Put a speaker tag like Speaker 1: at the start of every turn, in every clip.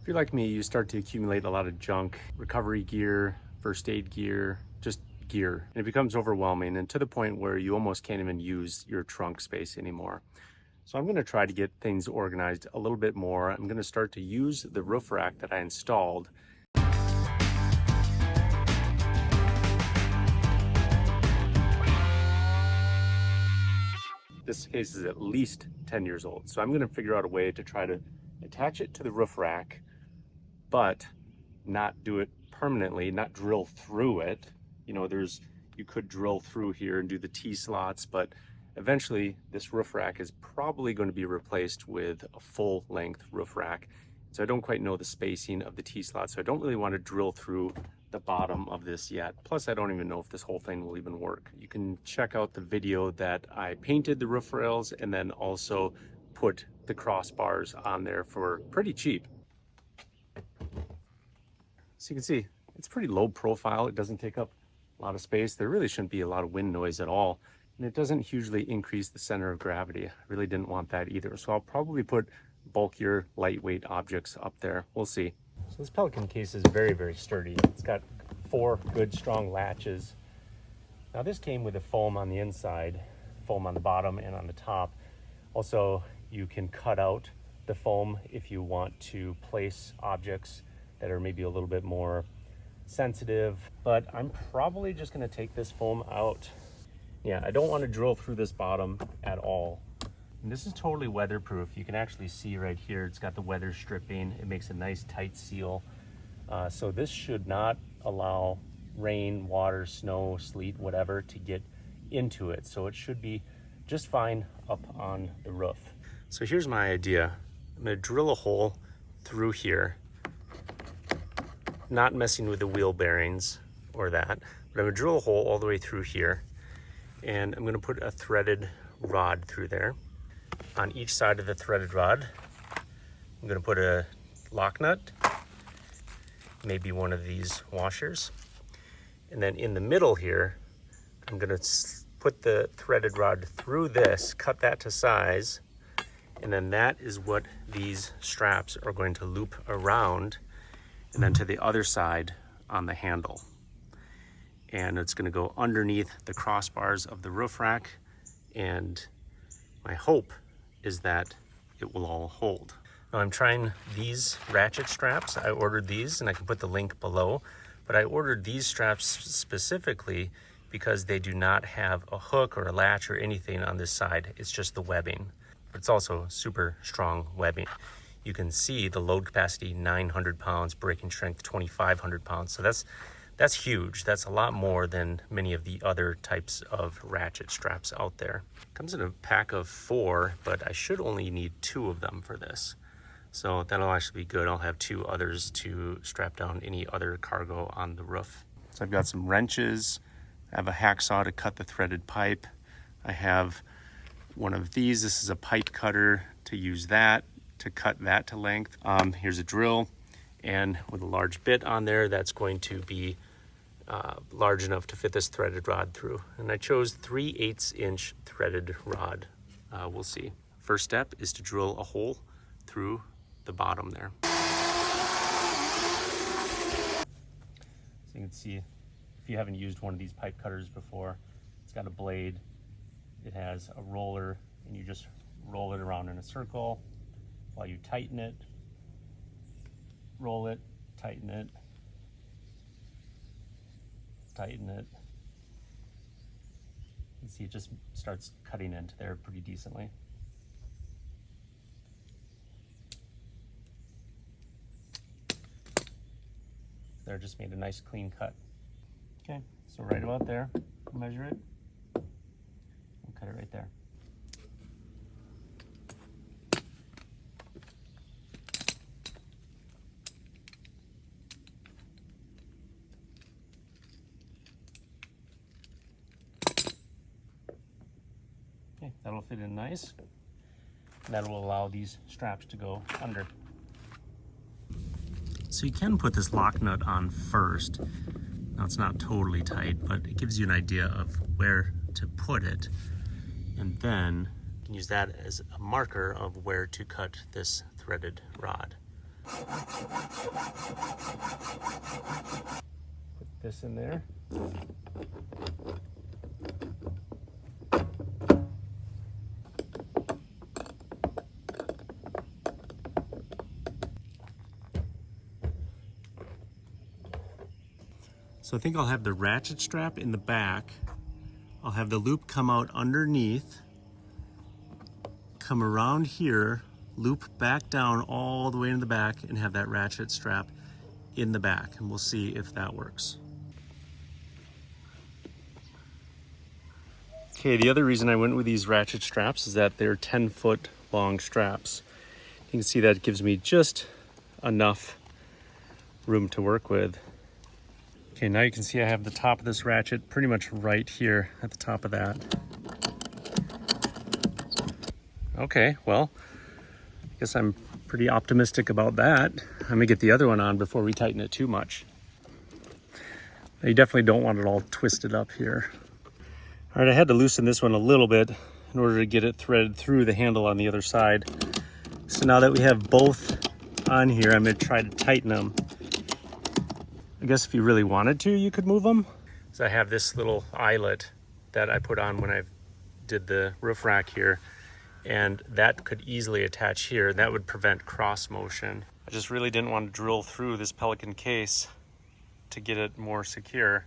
Speaker 1: If you're like me, you start to accumulate a lot of junk, recovery gear, first aid gear, just gear. And it becomes overwhelming and to the point where you almost can't even use your trunk space anymore. So I'm gonna try to get things organized a little bit more. I'm gonna start to use the roof rack that I installed. This case is at least 10 years old. So I'm gonna figure out a way to try to attach it to the roof rack, but not do it permanently, not drill through it. You know, you could drill through here and do the T-slots, but eventually this roof rack is probably going to be replaced with a full length roof rack. So I don't quite know the spacing of the T-slots, so I don't really want to drill through the bottom of this yet. Plus, I don't even know if this whole thing will even work. You can check out the video that I painted the roof rails and then also put the crossbars on there for pretty cheap. So you can see it's pretty low profile. It doesn't take up a lot of space. There really shouldn't be a lot of wind noise at all. And it doesn't hugely increase the center of gravity. I really didn't want that either. So I'll probably put bulkier, lightweight objects up there. We'll see. So this Pelican case is very, very sturdy. It's got 4 good, strong latches. Now this came with a foam on the inside, foam on the bottom and on the top. Also, you can cut out the foam if you want to place objects that are maybe a little bit more sensitive, but I'm probably just gonna take this foam out. Yeah, I don't want to drill through this bottom at all. And this is totally weatherproof. You can actually see right here, it's got the weather stripping. It makes a nice tight seal. So this should not allow rain, water, snow, sleet, whatever to get into it. So it should be just fine up on the roof. So here's my idea. I'm gonna drill a hole through here, not messing with the wheel bearings or that, but I'm gonna drill a hole all the way through here, and I'm gonna put a threaded rod through there. On each side of the threaded rod, I'm gonna put a lock nut, maybe one of these washers, and then in the middle here, I'm gonna put the threaded rod through this, cut that to size, and then that is what these straps are going to loop around, and then to the other side on the handle. And it's gonna go underneath the crossbars of the roof rack, and my hope is that it will all hold. Now I'm trying these ratchet straps. I ordered these, and I can put the link below, but I ordered these straps specifically because they do not have a hook or a latch or anything on this side. It's just the webbing, but it's also super strong webbing. You can see the load capacity, 900 pounds, breaking strength, 2,500 pounds. So that's huge. That's a lot more than many of the other types of ratchet straps out there. Comes in a pack of 4, but I should only need 2 of them for this. So that'll actually be good. I'll have 2 others to strap down any other cargo on the roof. So I've got some wrenches. I have a hacksaw to cut the threaded pipe. I have one of these. This is a pipe cutter to use that, to cut that to length. Here's a drill, and with a large bit on there that's going to be large enough to fit this threaded rod through. And I chose 3/8 inch threaded rod. We'll see. First step is to drill a hole through the bottom there. So you can see, if you haven't used one of these pipe cutters before, it's got a blade, it has a roller, and you just roll it around in a circle while you tighten it, roll it, tighten it, tighten it. You can see it just starts cutting into there pretty decently. There, just made a nice clean cut. Okay, so right about there, measure it, and cut it right there. Okay, that'll fit in nice. And that will allow these straps to go under. So you can put this lock nut on first. Now it's not totally tight, but it gives you an idea of where to put it. And then you can use that as a marker of where to cut this threaded rod. Put this in there. So I think I'll have the ratchet strap in the back. I'll have the loop come out underneath, come around here, loop back down all the way in the back, and have that ratchet strap in the back. And we'll see if that works. Okay, the other reason I went with these ratchet straps is that they're 10-foot long straps. You can see that gives me just enough room to work with. Okay, now you can see I have the top of this ratchet pretty much right here at the top of that. Okay, well, I guess I'm pretty optimistic about that. I'm gonna get the other one on before we tighten it too much. Now, you definitely don't want it all twisted up here. All right, I had to loosen this one a little bit in order to get it threaded through the handle on the other side. So now that we have both on here, I'm gonna try to tighten them. I guess if you really wanted to, you could move them. So I have this little eyelet that I put on when I did the roof rack here, and that could easily attach here. That would prevent cross motion. I just really didn't want to drill through this Pelican case to get it more secure.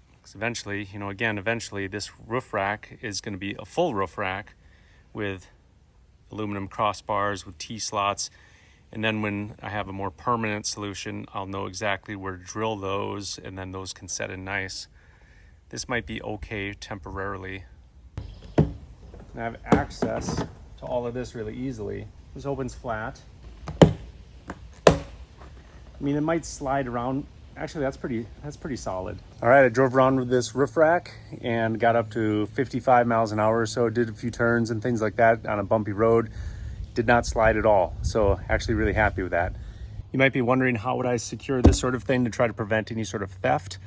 Speaker 1: Because eventually, you know, again, eventually this roof rack is going to be a full roof rack with aluminum crossbars with T-slots. And then when I have a more permanent solution, I'll know exactly where to drill those, and then those can set in nice. This might be okay temporarily. I have access to all of this really easily. This opens flat. I mean, it might slide around. Actually, that's pretty solid. All right, I drove around with this roof rack and got up to 55 miles an hour or so, did a few turns and things like that on a bumpy road. Did not slide at all, so actually really happy with that. You might be wondering, how would I secure this sort of thing to try to prevent any sort of theft?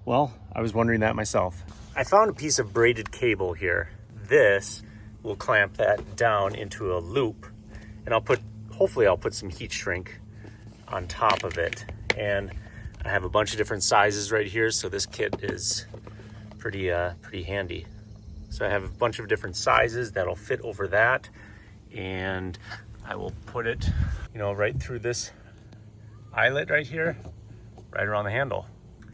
Speaker 1: Well, I was wondering that myself. I found a piece of braided cable here. This will clamp that down into a loop, and hopefully I'll put some heat shrink on top of it. And I have a bunch of different sizes right here, so this kit is pretty handy. So I have a bunch of different sizes that'll fit over that. And I will put it, you know, right through this eyelet right here, right around the handle.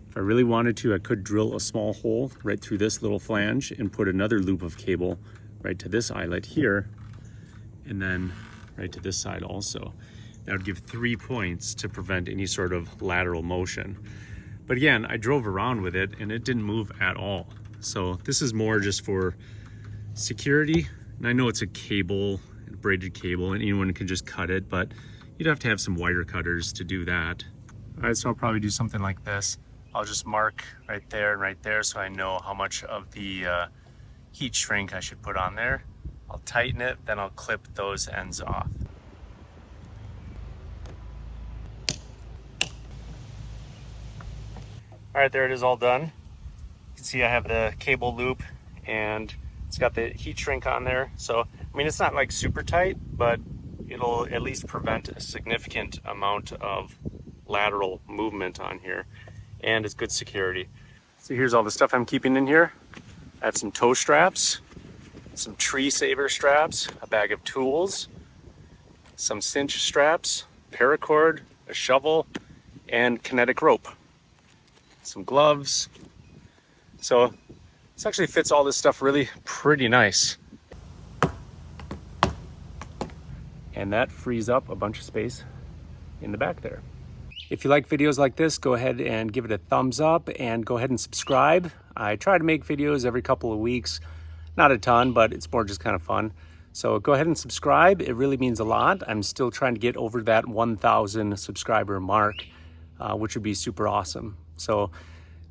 Speaker 1: If I really wanted to, I could drill a small hole right through this little flange and put another loop of cable right to this eyelet here, and then right to this side also. That would give 3 points to prevent any sort of lateral motion. But again, I drove around with it and it didn't move at all. So this is more just for security. And I know it's a cable, braided cable, and anyone can just cut it, but you'd have to have some wire cutters to do that. All right, so I'll probably do something like this. I'll just mark right there and right there so I know how much of the heat shrink I should put on there. I'll tighten it, then I'll clip those ends off. All right, there it is all done. You can see I have the cable loop and it's got the heat shrink on there. So, I mean, it's not like super tight, but it'll at least prevent a significant amount of lateral movement on here. And it's good security. So here's all the stuff I'm keeping in here. I have some toe straps, some tree saver straps, a bag of tools, some cinch straps, paracord, a shovel, and kinetic rope. Some gloves. So this actually fits all this stuff really pretty nice. And that frees up a bunch of space in the back there. If you like videos like this, go ahead and give it a thumbs up and go ahead and subscribe. I try to make videos every couple of weeks. Not a ton, but it's more just kind of fun. So go ahead and subscribe. It really means a lot. I'm still trying to get over that 1,000 subscriber mark, which would be super awesome. So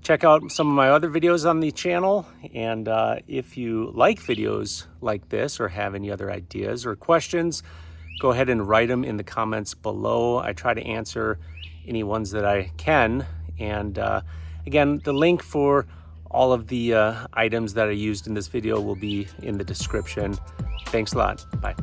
Speaker 1: check out some of my other videos on the channel. And if you like videos like this or have any other ideas or questions, go ahead and write them in the comments below. I try to answer any ones that I can. And again, the link for all of the items that I used in this video will be in the description. Thanks a lot. Bye.